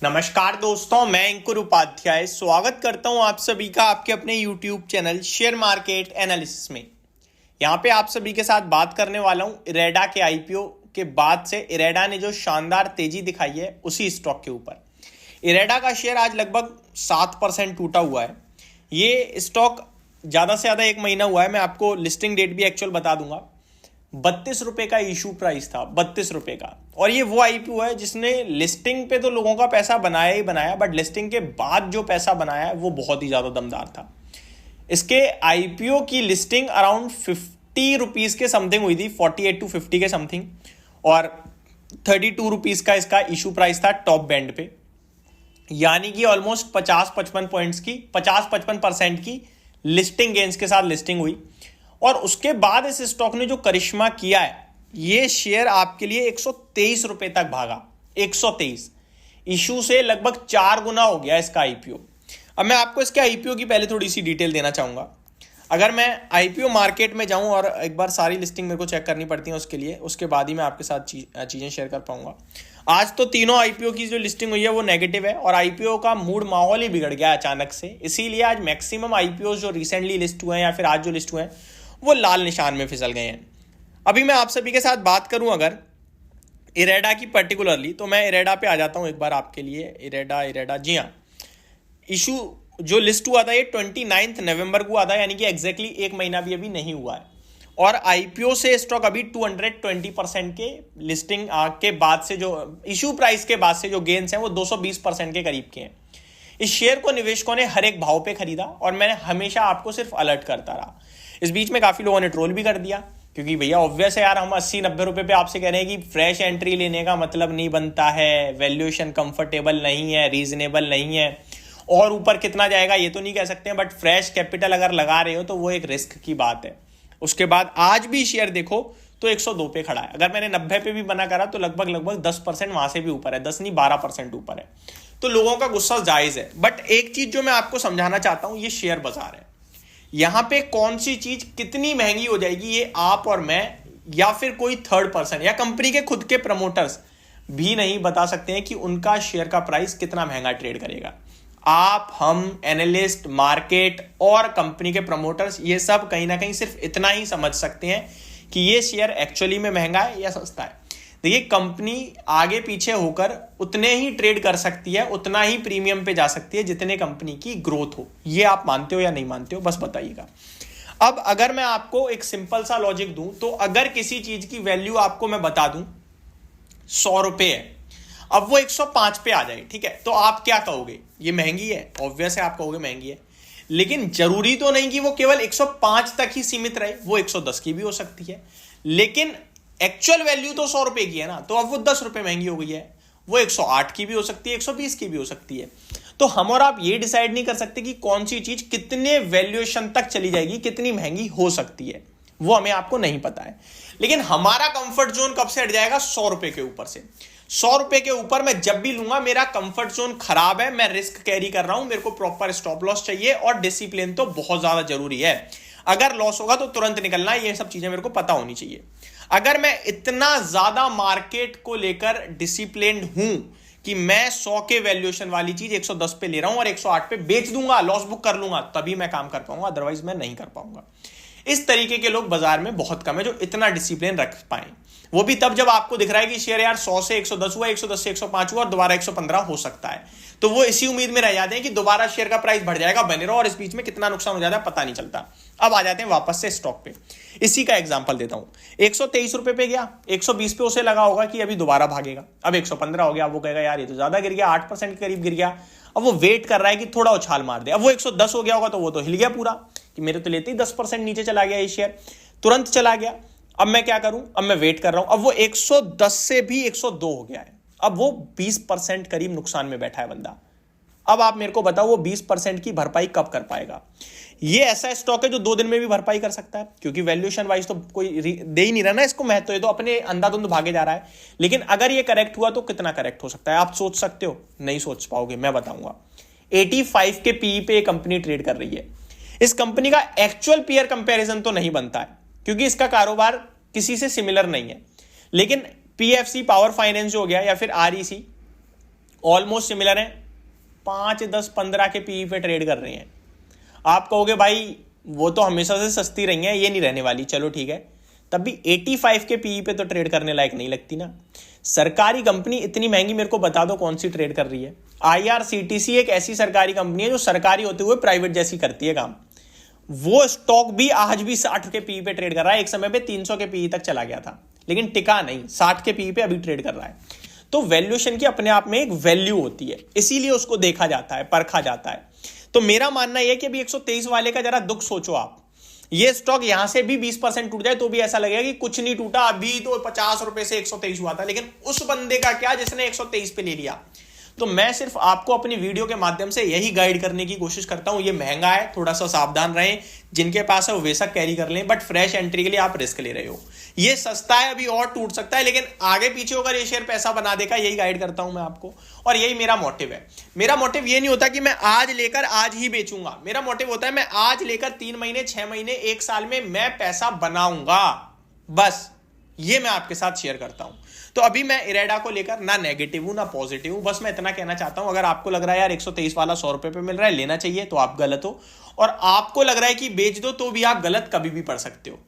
नमस्कार दोस्तों, मैं अंकुर उपाध्याय स्वागत करता हूं आप सभी का आपके अपने YouTube channel share market analysis में। यहां पे आप सभी के साथ बात करने वाला हूं इरेडा के आईपीओ के बाद से इरेडा ने जो शानदार तेजी दिखाई है उसी स्टॉक के ऊपर। इरेडा का शेयर आज लगभग 7% टूटा हुआ है। ये स्टॉक ज़्यादा से ज़्यादा 1 महीना हुआ है। मैं आपको लिस्टिंग डेट भी एक्चुअल बता दूंगा। 32 रुपए का इशू प्राइस था, 32 रुपए का। और ये वो आईपीओ है जिसने लिस्टिंग पे तो लोगों का पैसा बनाया ही बनाया, बट लिस्टिंग के बाद जो पैसा बनाया है वो बहुत ही ज्यादा दमदार था। इसके आईपीओ की लिस्टिंग अराउंड 50 रुपीज के समथिंग हुई थी, 48 to 50 के समथिंग, और 32 रुपीज का इसका इशू प्राइस था टॉप बैंड पे। यानी कि ऑलमोस्ट 50-55 पॉइंट्स की 50-55% की लिस्टिंग गेंस के साथ लिस्टिंग हुई। और उसके बाद इस स्टॉक ने जो करिश्मा किया है, ये शेयर आपके लिए 123 रुपए तक भागा। 123 इशू से लगभग 4 गुना हो गया इसका आईपीओ। अब मैं आपको इसके आईपीओ की पहले थोड़ी सी डिटेल देना चाहूंगा। अगर मैं आईपीओ मार्केट में जाऊं और एक बार सारी लिस्टिंग मेरे को चेक करनी पड़ती है उसके लिए, उसके बाद ही मैं आपके साथ चीजें शेयर कर पाऊंगा। आज तो तीनों आईपीओ की जो लिस्टिंग हुई है वो नेगेटिव है और आईपीओ का मूड माहौल ही बिगड़ गया अचानक से। इसीलिए आज मैक्सिमम आईपीओ जो रिसेंटली लिस्ट हुए हैं या फिर आज जो लिस्ट हुए हैं वो लाल निशान में फिसल गए हैं। अभी मैं आप सभी के साथ बात करूं अगर इरेडा की पर्टिकुलरली, तो मैं इरेडा पे आ जाता हूं एक बार आपके लिए। इरेडा जी हाँ, इशू जो लिस्ट हुआ था ये 29 नवंबर को हुआ था, यानी कि एग्जैक्टली 1 महीना भी अभी नहीं हुआ है। और आईपीओ से स्टॉक अभी 220% के लिस्टिंग के बाद से जो इशू प्राइस के बाद से जो गेन्स हैं वो 220% के करीब के हैं। इस शेयर को निवेशकों ने हर एक भाव पे खरीदा और मैं हमेशा आपको सिर्फ अलर्ट करता रहा। इस बीच में काफी लोगों ने ट्रोल भी कर दिया, क्योंकि भैया ऑब्वियस है यार, हम 80-90 रुपए पे आपसे कह रहे हैं कि फ्रेश एंट्री लेने का मतलब नहीं बनता है, वैल्यूएशन कंफर्टेबल नहीं है, रीजनेबल नहीं है, और ऊपर कितना जाएगा ये तो नहीं कह सकते हैं, बट फ्रेश कैपिटल अगर लगा रहे हो तो वो एक रिस्क की बात है। उसके बाद आज भी शेयर देखो तो 102 पे खड़ा है। अगर मैंने 90 पे भी बना करा तो लगभग 10% वहां से भी ऊपर है, 10 नहीं 12% ऊपर है। तो लोगों का गुस्सा जायज है। बट एक चीज जो मैं आपको समझाना चाहता हूं, ये शेयर बाजार है। यहां पे कौन सी चीज कितनी महंगी हो जाएगी ये आप और मैं या फिर कोई थर्ड पर्सन या कंपनी के खुद के प्रमोटर्स भी नहीं बता सकते हैं कि उनका शेयर का प्राइस कितना महंगा ट्रेड करेगा। आप, हम, एनालिस्ट, मार्केट और कंपनी के प्रमोटर्स, ये सब कहीं ना कहीं सिर्फ इतना ही समझ सकते हैं कि ये शेयर एक्चुअली में महंगा है या सस्ता है। देखिए, कंपनी आगे पीछे होकर उतने ही ट्रेड कर सकती है, उतना ही प्रीमियम पे जा सकती है जितने कंपनी की ग्रोथ हो। ये आप मानते हो या नहीं मानते हो, बस बताइएगा। अब अगर मैं आपको एक सिंपल सा लॉजिक दूं, तो अगर किसी चीज की वैल्यू आपको मैं बता दूं 100 रुपए है, अब वो 105 पे आ जाए, ठीक है, तो आप क्या कहोगे? ये महंगी है, ऑब्वियस है आप कहोगे महंगी है। लेकिन जरूरी तो नहीं कि वो केवल 105 तक ही सीमित रहे, वो 110 की भी हो सकती है। लेकिन एक्चुअल वैल्यू तो 100 रुपए की है ना, तो अब वो 10 रुपए महंगी हो गई है। वो 108 की भी हो सकती है, 120 की भी हो सकती है। तो हम और आप ये डिसाइड नहीं कर सकते कि कौन सी चीज कितने वैल्यूएशन तक चली जाएगी, कितनी महंगी हो सकती है, वो हमें आपको नहीं पता है। लेकिन हमारा कंफर्ट जोन कब से हट जाएगा? 100 रुपए के ऊपर से। 100 रुपए के ऊपर मैं जब भी लूंगा, मेरा कंफर्ट जोन खराब है, मैं रिस्क कैरी कर रहा हूं, मेरे को प्रॉपर स्टॉप लॉस चाहिए और डिसिप्लिन तो बहुत ज्यादा जरूरी है। अगर लॉस होगा तो तुरंत निकलना है, ये सब चीजें मेरे को पता होनी चाहिए। अगर मैं इतना ज्यादा मार्केट को लेकर डिसिप्लिन्ड हूं कि मैं 100 के वैल्यूएशन वाली चीज 110 पे ले रहा हूं और 108 पे बेच दूंगा, लॉस बुक कर लूंगा, तभी मैं काम कर पाऊंगा, अदरवाइज मैं नहीं कर पाऊंगा। इस तरीके के लोग बाजार में बहुत कम है जो इतना डिसिप्लिन रख पाए। वो भी तब जब आपको दिख रहा है कि शेयर यार 100 से 110 हुआ, 110 से 105 हुआ और दोबारा 115 हो सकता है, तो वो इसी उम्मीद में रह जाते हैं कि दोबारा शेयर का प्राइस बढ़ जाएगा, बने रहो, और इस बीच में कितना नुकसान हो जाता है पता नहीं चलता। अब आ जाते हैं वापस से स्टॉक पे। इसी का एग्जांपल देता हूं। 123 रुपए पे गया, 120 पे उसे लगा होगा कि अभी दोबारा भागेगा, अब 115 हो गया, वो कहेगा यार ये तो ज्यादा गिर गया, 8% के करीब गिर गया। अब वो वेट कर रहा है कि थोड़ा उछाल मार दे। अब वो 110 हो गया होगा तो वो तो हिल गया पूरा कि मेरे तो लेते ही 10% नीचे चला गया ये शेयर, तुरंत चला गया। अब मैं क्या करूं? अब मैं वेट कर रहा हूं। अब वो 110 से भी 102 हो गया है, अब वो 20% करीब नुकसान में बैठा है बंदा। अब आप मेरे को बताओ वो 20% की भरपाई कब कर पाएगा? ये ऐसा स्टॉक है जो 2 दिन में भी भरपाई कर सकता है, क्योंकि वैल्यूएशन वाइज तो कोई दे ही नहीं रहा ना इसको महत्व, ये तो अपने अंधाधुंध भागे जा रहा है। लेकिन अगर ये करेक्ट हुआ तो कितना करेक्ट हो सकता है आप सोच सकते हो? नहीं सोच पाओगे, मैं बताऊंगा। 85 के पीई पे कंपनी ट्रेड कर रही है। इस कंपनी का एक्चुअल पीयर कंपैरिजन तो नहीं बनता है क्योंकि इसका कारोबार किसी से सिमिलर नहीं है, लेकिन पीएफसी पावर फाइनेंस जो हो गया या फिर आरईसी, ऑलमोस्ट सिमिलर है, 5, 10, 15 के पीई पे ट्रेड कर रहे हैं। आप कहोगे भाई वो तो हमेशा से सस्ती रही है, ये नहीं रहने वाली, चलो ठीक है, तब भी 85 के पीई पे तो ट्रेड करने लायक नहीं लगती ना। सरकारी कंपनी इतनी महंगी, मेरे को बता दो कौन सी ट्रेड कर रही है। IRCTC एक ऐसी सरकारी कंपनी है जो सरकारी होते हुए प्राइवेट जैसी करती है काम। वो स्टॉक भी आज भी 60 के पीई पे ट्रेड कर रहा है। एक समय पे 300 के पीई तक चला गया था, लेकिन टिका नहीं, 60 के पीई पे अभी ट्रेड कर रहा है। तो वैल्यूएशन की अपने आप में एक वैल्यू होती है, इसीलिए उसको देखा जाता है, परखा जाता है। तो मेरा मानना यह कि अभी 123 वाले का जरा दुख सोचो आप। ये स्टॉक यहां से भी 20% टूट जाए तो भी ऐसा लगेगा कि कुछ नहीं टूटा, अभी तो 50 रुपए से 123 हुआ था। लेकिन उस बंदे का क्या जिसने 123 पे ले लिया। तो मैं सिर्फ आपको अपनी वीडियो के माध्यम से यही गाइड करने की कोशिश करता हूं। ये महंगा है, थोड़ा सा सावधान रहें, जिनके पास है वो बेशक कैरी कर लें, बट फ्रेश एंट्री के लिए आप रिस्क ले रहे हो। ये सस्ता है, अभी और टूट सकता है, लेकिन आगे पीछे होकर ये शेयर पैसा बना देगा, यही गाइड करता हूं मैं आपको। और यही मेरा मोटिव है। मेरा मोटिव ये नहीं होता कि मैं आज लेकर आज ही बेचूंगा। मेरा मोटिव होता है मैं आज लेकर 3 महीने, 6 महीने, 1 साल में मैं पैसा बनाऊंगा, बस ये मैं आपके साथ शेयर करता हूं। तो अभी मैं इरेडा को लेकर ना नेगेटिव हूं ना पॉजिटिव हूं, बस मैं इतना कहना चाहता हूं, अगर आपको लग रहा है यार 123 वाला 100 रुपए पे मिल रहा है, लेना चाहिए, तो आप गलत हो। और आपको लग रहा है कि बेच दो, तो भी आप गलत कभी भी पढ़ सकते हो।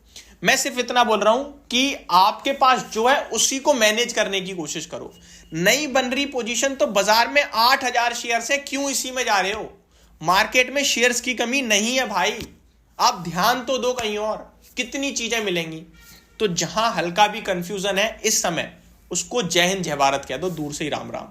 मैं सिर्फ इतना बोल रहा हूं कि आपके पास जो है उसी को मैनेज करने की कोशिश करो। नई बन रही पोजीशन तो बाजार में 8000 शेयर से क्यों इसी में जा रहे हो? मार्केट में शेयर्स की कमी नहीं है भाई, आप ध्यान तो दो कहीं और, कितनी चीजें मिलेंगी। तो जहां हल्का भी कंफ्यूजन है इस समय, उसको जय हिंद जय भारत कह दो, दूर से ही राम राम।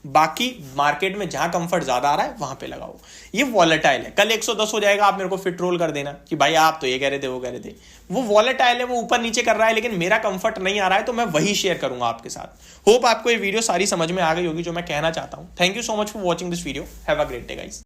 बाकी मार्केट में जहां कंफर्ट ज्यादा आ रहा है वहां पे लगाओ। ये वॉलेटाइल है, कल 110 हो जाएगा, आप मेरे को फिट रोल कर देना कि भाई आप तो ये कह रहे थे वो कह रहे थे। वो वॉलेटाइल है, वो ऊपर नीचे कर रहा है, लेकिन मेरा कंफर्ट नहीं आ रहा है, तो मैं वही शेयर करूंगा आपके साथ। होप आपको ये वीडियो सारी समझ में आ गई होगी जो मैं कहना चाहता हूं। Thank you so much for watching this video. Have a great day guys.